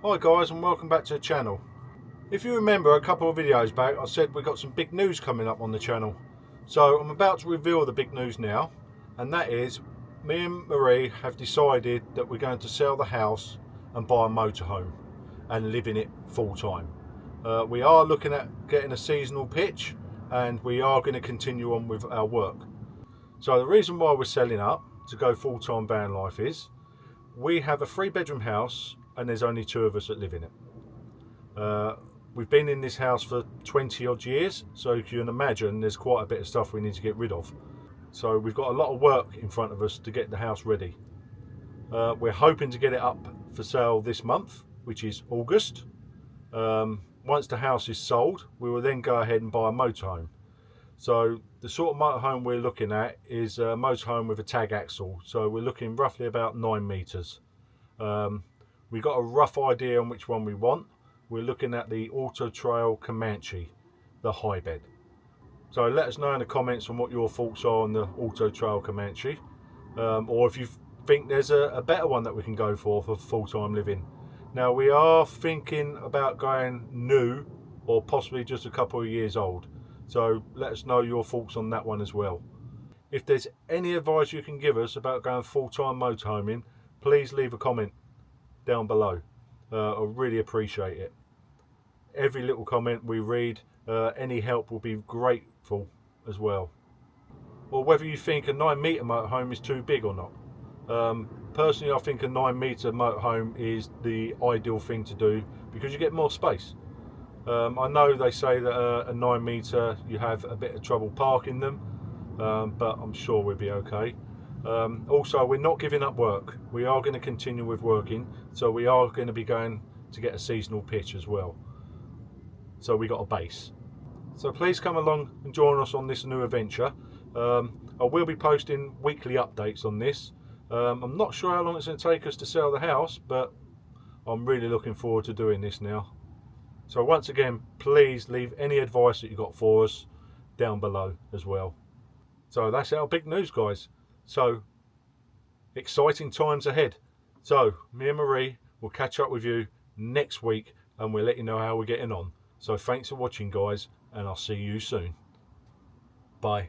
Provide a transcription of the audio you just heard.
Hi guys, and welcome back to the channel. If you remember a couple of videos back, I said we got some big news coming up on the channel. So I'm about to reveal the big news now, and that is me and Marie have decided that we're going to sell the house and buy a motorhome and live in it full time. We are looking at getting a seasonal pitch, and we are going to continue on with our work. So the reason why we're selling up to go full-time van life is we have a 3-bedroom house and there's only 2 of us that live in it. We've been in this house for 20 odd years, so you can imagine there's quite a bit of stuff we need to get rid of. So we've got a lot of work in front of us to get the house ready. We're hoping to get it up for sale this month, which is August. Once the house is sold, we will then go ahead and buy a motorhome. So the sort of motorhome we're looking at is a motorhome with a tag axle. So we're looking roughly about 9 metres. We've got a rough idea on which one we want. We're looking at the Auto Trail Comanche, the high bed. So let us know in the comments on what your thoughts are on the Auto Trail Comanche, or if you think there's a better one that we can go for full-time living. Now we are thinking about going new, or possibly just a couple of years old. So let us know your thoughts on that one as well. If there's any advice you can give us about going full-time motorhoming, please leave a comment down below. I really appreciate it. Every little comment we read, any help will be grateful as well. Or whether you think a 9-metre motorhome is too big or not. Personally, I think a 9-metre motorhome is the ideal thing to do because you get more space. I know they say that a 9-metre you have a bit of trouble parking them, but I'm sure we'll be okay. Also, we're not giving up work. We are going to continue with working, so we are going to be going to get a seasonal pitch as well. So we got a base. So please come along and join us on this new adventure. I will be posting weekly updates on this. I'm not sure how long it's going to take us to sell the house, but I'm really looking forward to doing this now. So once again, please leave any advice that you got for us down below as well. So that's our big news, guys. So exciting times ahead. So me and Marie will catch up with you next week and we'll let you know how we're getting on. So thanks for watching, guys, and I'll see you soon. Bye.